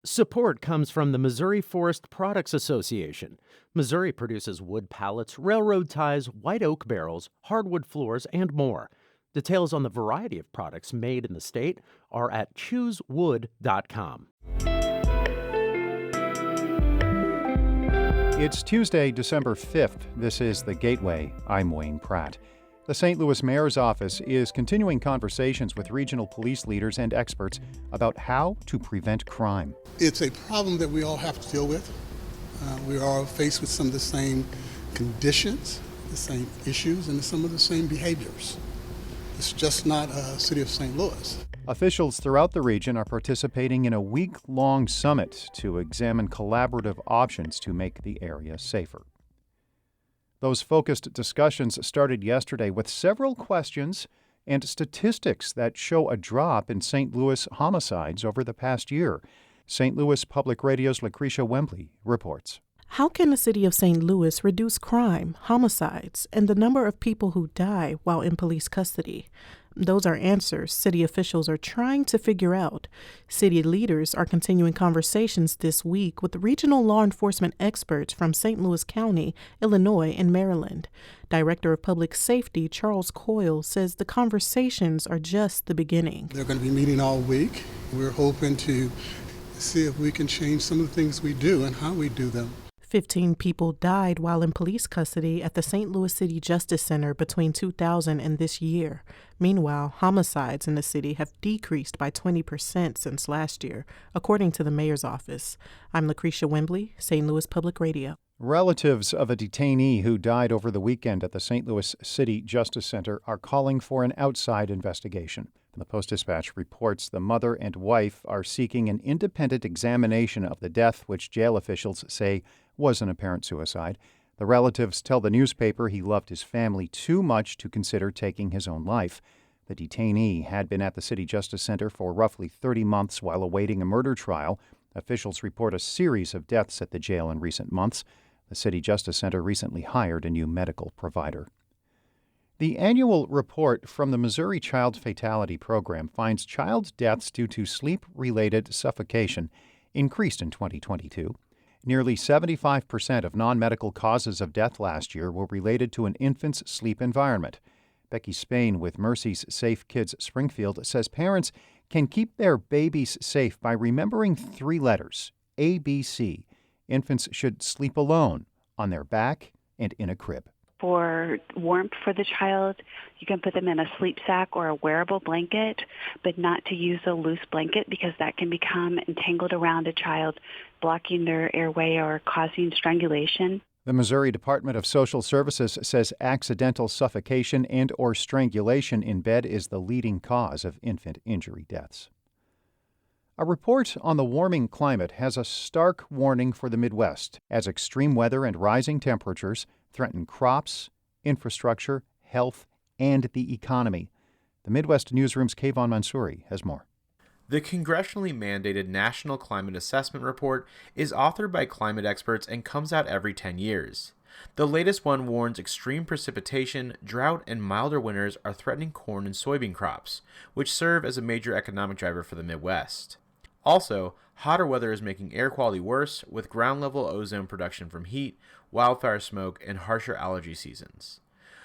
Support comes from the Missouri Forest Products Association. Missouri produces wood pallets, railroad ties, white oak barrels, hardwood floors, and more. Details on the variety of products made in the state are at choosewood.com. It's Tuesday, December 5th. This is The Gateway. I'm Wayne Pratt. The St. Louis Mayor's Office is continuing conversations with regional police leaders and experts about how to prevent crime. It's a problem that we all have to deal with. We are all faced with some of the same conditions, the same issues, and some of the same behaviors. It's just not a city of St. Louis. Officials throughout the region are participating in a week-long summit to examine collaborative options to make the area safer. Those focused discussions started yesterday with several questions and statistics that show a drop in St. Louis homicides over the past year. St. Louis Public Radio's Lucretia Wembley reports. How can the city of St. Louis reduce crime, homicides, and the number of people who die while in police custody? Those are answers city officials are trying to figure out. City leaders are continuing conversations this week with regional law enforcement experts from St. Louis County, Illinois, and Maryland. Director of Public Safety Charles Coyle says the conversations are just the beginning. They're going to be meeting all week. We're hoping to see if we can change some of the things we do and how we do them. 15 people died while in police custody at the St. Louis City Justice Center between 2000 and this year. Meanwhile, homicides in the city have decreased by 20% since last year, according to the mayor's office. I'm Lucretia Wembley, St. Louis Public Radio. Relatives of a detainee who died over the weekend at the St. Louis City Justice Center are calling for an outside investigation. The Post-Dispatch reports the mother and wife are seeking an independent examination of the death, which jail officials say was an apparent suicide. The relatives tell the newspaper he loved his family too much to consider taking his own life. The detainee had been at the City Justice Center for roughly 30 months while awaiting a murder trial. Officials report a series of deaths at the jail in recent months. The City Justice Center recently hired a new medical provider. The annual report from the Missouri Child Fatality Program finds child deaths due to sleep-related suffocation increased in 2022. Nearly 75% of non-medical causes of death last year were related to an infant's sleep environment. Becky Spain with Mercy's Safe Kids Springfield says parents can keep their babies safe by remembering 3 letters, ABC. Infants should sleep alone, on their back, and in a crib. For warmth for the child, you can put them in a sleep sack or a wearable blanket, but not to use a loose blanket because that can become entangled around a child, blocking their airway or causing strangulation. The Missouri Department of Social Services says accidental suffocation and or strangulation in bed is the leading cause of infant injury deaths. A report on the warming climate has a stark warning for the Midwest as extreme weather and rising temperatures threaten crops, infrastructure, health, and the economy. The Midwest Newsroom's Kayvon Mansouri has more. The congressionally mandated National Climate Assessment Report is authored by climate experts and comes out every 10 years. The latest one warns extreme precipitation, drought, and milder winters are threatening corn and soybean crops, which serve as a major economic driver for the Midwest. Also, hotter weather is making air quality worse, with ground-level ozone production from heat, wildfire smoke, and harsher allergy seasons.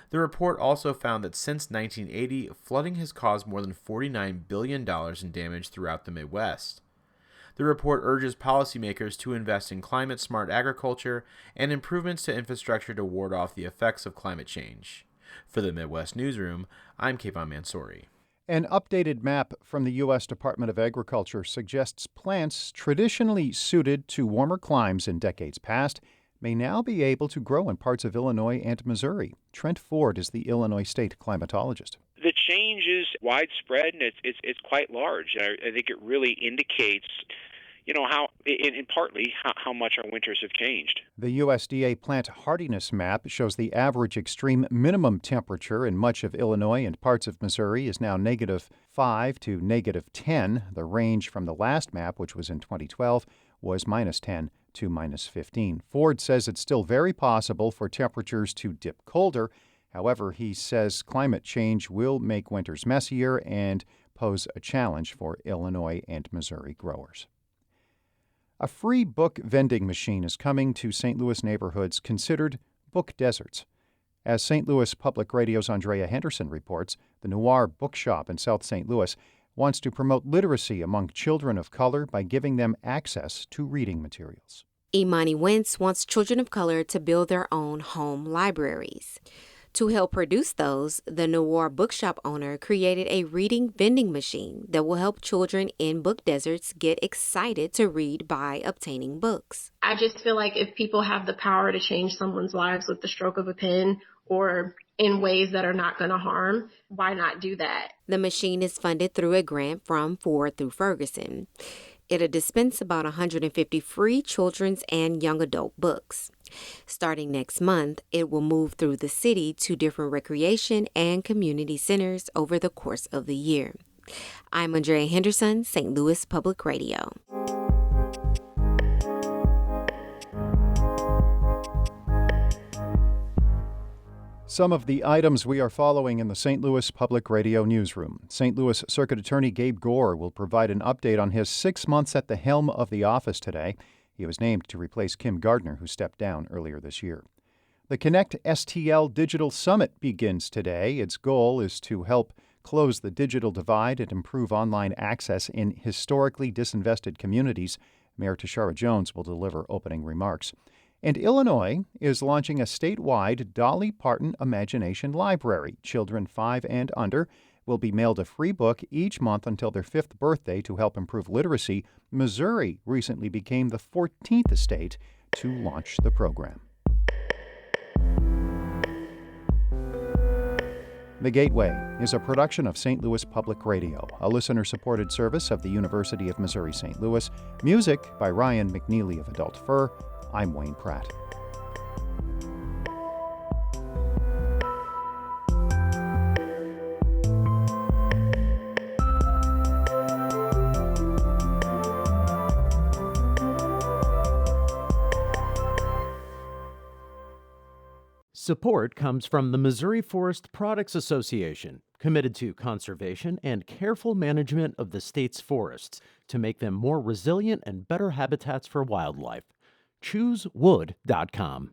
The report also found that since 1980, flooding has caused more than $49 billion in damage throughout the Midwest. The report urges policymakers to invest in climate-smart agriculture and improvements to infrastructure to ward off the effects of climate change. For the Midwest Newsroom, I'm Kayvon Mansouri. An updated map from the U.S. Department of Agriculture suggests plants traditionally suited to warmer climes in decades past may now be able to grow in parts of Illinois and Missouri. Trent Ford is the Illinois state climatologist. The change is widespread and it's quite large. I think it really indicates, how, in partly, how much our winters have changed. The USDA plant hardiness map shows the average extreme minimum temperature in much of Illinois and parts of Missouri is now -5 to -10. The range from the last map, which was in 2012, was -10 to -15. Ford says it's still very possible for temperatures to dip colder. However, he says climate change will make winters messier and pose a challenge for Illinois and Missouri growers. A free book vending machine is coming to St. Louis neighborhoods considered book deserts. As St. Louis Public Radio's Andrea Henderson reports, the Noir Bookshop in South St. Louis wants to promote literacy among children of color by giving them access to reading materials. Imani Wentz wants children of color to build their own home libraries. To help produce those, the Noir Bookshop owner created a reading vending machine that will help children in book deserts get excited to read by obtaining books. I just feel like if people have the power to change someone's lives with the stroke of a pen or in ways that are not going to harm, why not do that? The machine is funded through a grant from Ford through Ferguson. It'll dispense about 150 free children's and young adult books. Starting next month, it will move through the city to different recreation and community centers over the course of the year. I'm Andrea Henderson, St. Louis Public Radio. Some of the items we are following in the St. Louis Public Radio newsroom. St. Louis Circuit Attorney Gabe Gore will provide an update on his 6 months at the helm of the office today. He was named to replace Kim Gardner, who stepped down earlier this year. The Connect STL Digital Summit begins today. Its goal is to help close the digital divide and improve online access in historically disinvested communities. Mayor Tashara Jones will deliver opening remarks. And Illinois is launching a statewide Dolly Parton Imagination Library. Children 5 and under will be mailed a free book each month until their 5th birthday to help improve literacy. Missouri recently became the 14th state to launch the program. The Gateway is a production of St. Louis Public Radio, a listener-supported service of the University of Missouri-St. Louis. Music by Ryan McNeely of Adult Fur. I'm Wayne Pratt. Support comes from the Missouri Forest Products Association, committed to conservation and careful management of the state's forests to make them more resilient and better habitats for wildlife. ChooseWood.com.